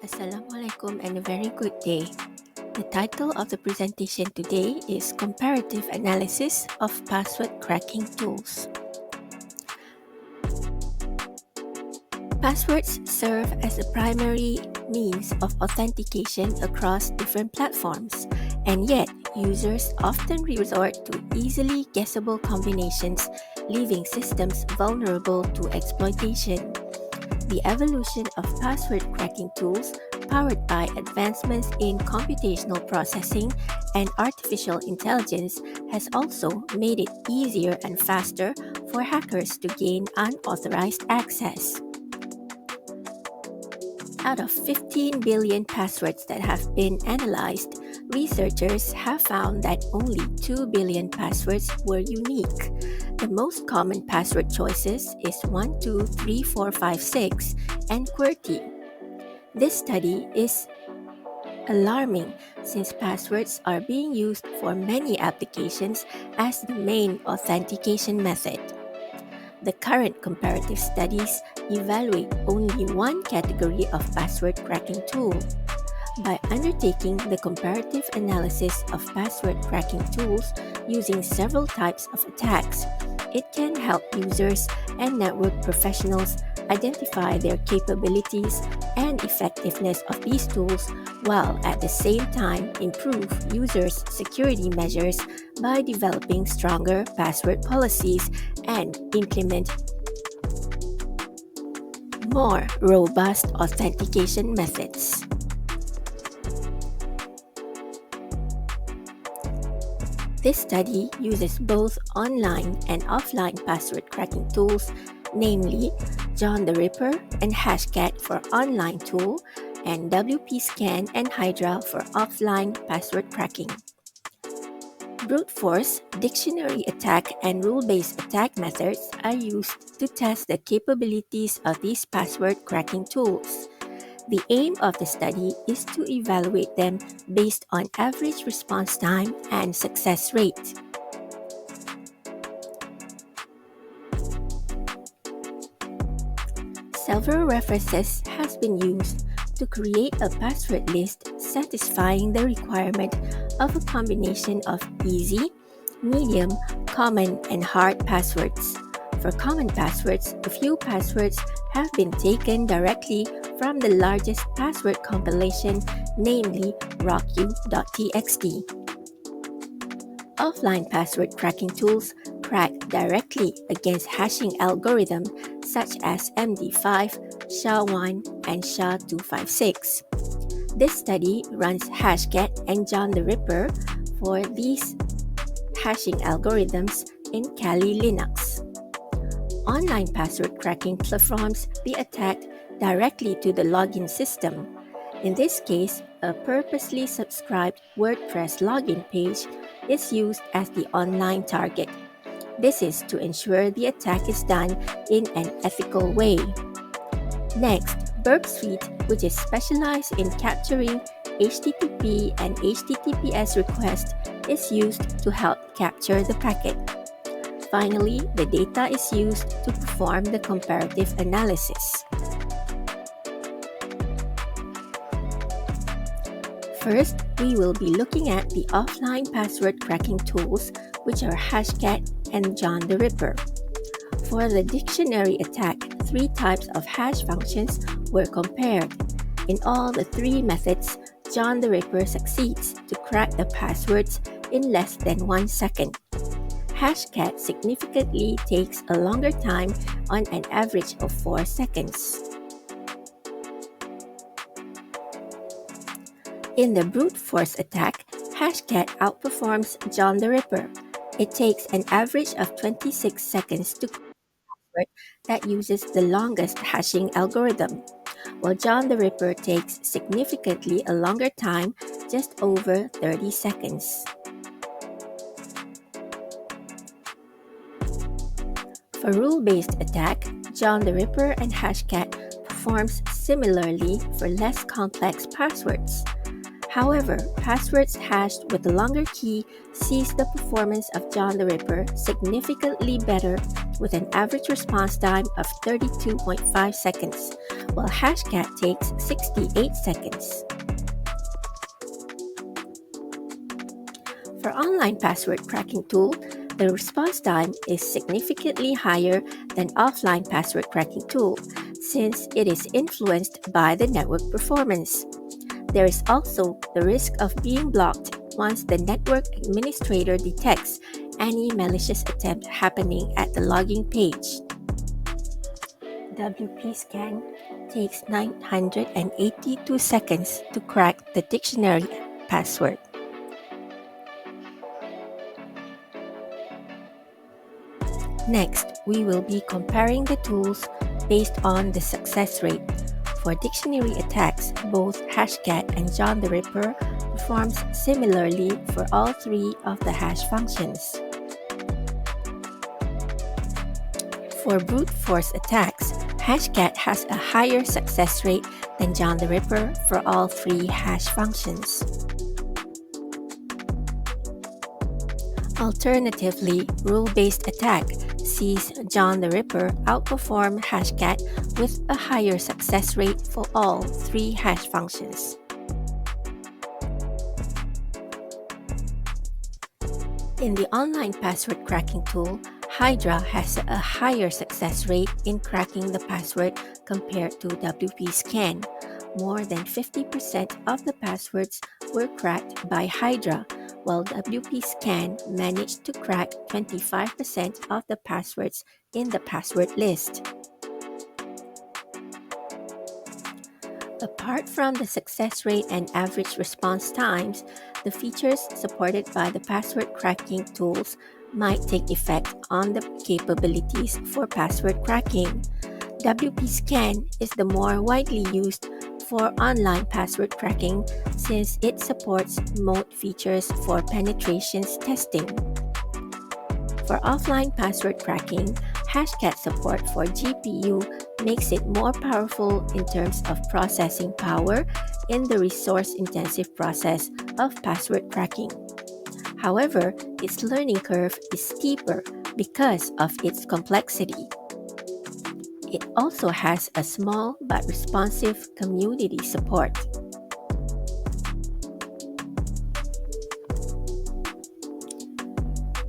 Assalamualaikum and a very good day. The title of the presentation today is Comparative Analysis of Password Cracking Tools. Passwords serve as a primary means of authentication across different platforms, and yet users often resort to easily guessable combinations, leaving systems vulnerable to exploitation. The evolution of password cracking tools, powered by advancements in computational processing and artificial intelligence, has also made it easier and faster for hackers to gain unauthorized access. Out of 15 billion passwords that have been analyzed, researchers have found that only 2 billion passwords were unique. The most common password choices is 123456 and QWERTY. This study is alarming since passwords are being used for many applications as the main authentication method. The current comparative studies evaluate only one category of password cracking tool. By undertaking the comparative analysis of password cracking tools using several types of attacks, it can help users and network professionals identify their capabilities and effectiveness of these tools, while at the same time improve users' security measures by developing stronger password policies and implement more robust authentication methods. This study uses both online and offline password cracking tools, namely John the Ripper and Hashcat for online tool, and WP-Scan and Hydra for offline password cracking. Brute force, dictionary attack, and rule-based attack methods are used to test the capabilities of these password cracking tools. The aim of the study is to evaluate them based on average response time and success rate. Several references has been used to create a password list satisfying the requirement of a combination of easy, medium, common, and hard passwords. For common passwords, a few passwords have been taken directly from the largest password compilation, namely rocku.txt. Offline password cracking tools crack directly against hashing algorithms such as MD5, SHA-1, and SHA-256. This study runs Hashcat and John the Ripper for these hashing algorithms in Kali Linux. Online password cracking platforms be attacked directly to the login system. In this case, a purposely subscribed WordPress login page is used as the online target. This is to ensure the attack is done in an ethical way. Next, Burp Suite, which is specialized in capturing HTTP and HTTPS requests, is used to help capture the packet. Finally, the data is used to perform the comparative analysis. First, we will be looking at the offline password cracking tools, which are Hashcat and John the Ripper. For the dictionary attack, 3 types of hash functions were compared. In all the 3 methods, John the Ripper succeeds to crack the passwords in less than 1 second. Hashcat significantly takes a longer time on an average of 4 seconds. In the brute force attack, Hashcat outperforms John the Ripper. It takes an average of 26 seconds to crack a password that uses the longest hashing algorithm, while John the Ripper takes significantly a longer time, just over 30 seconds. For rule-based attack, John the Ripper and Hashcat performs similarly for less complex passwords. However, passwords hashed with a longer key sees the performance of John the Ripper significantly better with an average response time of 32.5 seconds, while Hashcat takes 68 seconds. For online password cracking tool, the response time is significantly higher than offline password cracking tool since it is influenced by the network performance. There is also the risk of being blocked once the network administrator detects any malicious attempt happening at the login page. WP Scan takes 982 seconds to crack the dictionary password. Next, we will be comparing the tools based on the success rate. For dictionary attacks, both Hashcat and John the Ripper performs similarly for all three of the hash functions. For brute force attacks, Hashcat has a higher success rate than John the Ripper for all three hash functions. Alternatively, rule-based attack sees John the Ripper outperform Hashcat with a higher success rate for all three hash functions. In the online password cracking tool, Hydra has a higher success rate in cracking the password compared to WP Scan. More than 50% of the passwords were cracked by Hydra, while WP Scan managed to crack 25% of the passwords in the password list. Apart from the success rate and average response times, the features supported by the password cracking tools might take effect on the capabilities for password cracking. WP Scan is the more widely used for online password cracking since it supports mode features for penetrations testing. For offline password cracking, Hashcat support for GPU makes it more powerful in terms of processing power in the resource-intensive process of password cracking. However, its learning curve is steeper because of its complexity. It also has a small but responsive community support.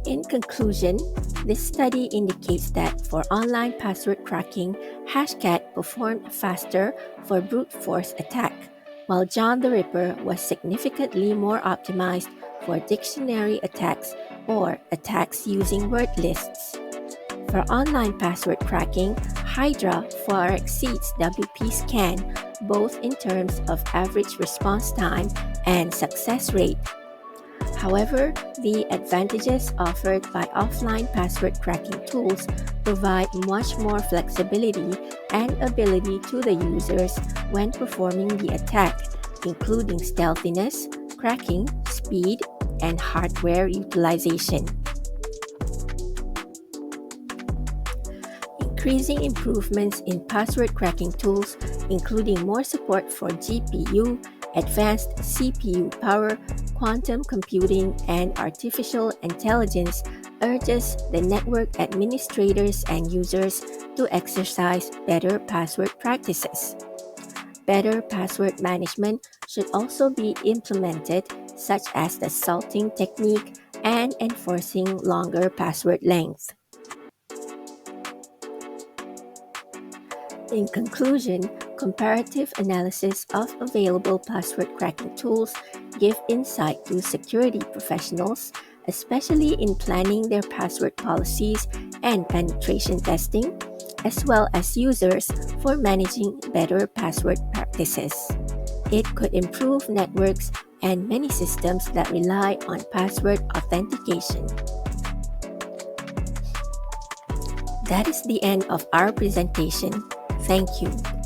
In conclusion, this study indicates that for online password cracking, Hashcat performed faster for brute force attack, while John the Ripper was significantly more optimized for dictionary attacks or attacks using word lists. For online password cracking, Hydra far exceeds WP Scan both in terms of average response time and success rate. However, the advantages offered by offline password cracking tools provide much more flexibility and ability to the users when performing the attack, including stealthiness, cracking, speed, and hardware utilization. Increasing improvements in password cracking tools, including more support for GPU, advanced CPU power, quantum computing, and artificial intelligence, urges the network administrators and users to exercise better password practices. Better password management should also be implemented, such as the salting technique and enforcing longer password length. In conclusion, comparative analysis of available password cracking tools give insight to security professionals, especially in planning their password policies and penetration testing, as well as users for managing better password practices. It could improve networks and many systems that rely on password authentication. That is the end of our presentation. Thank you.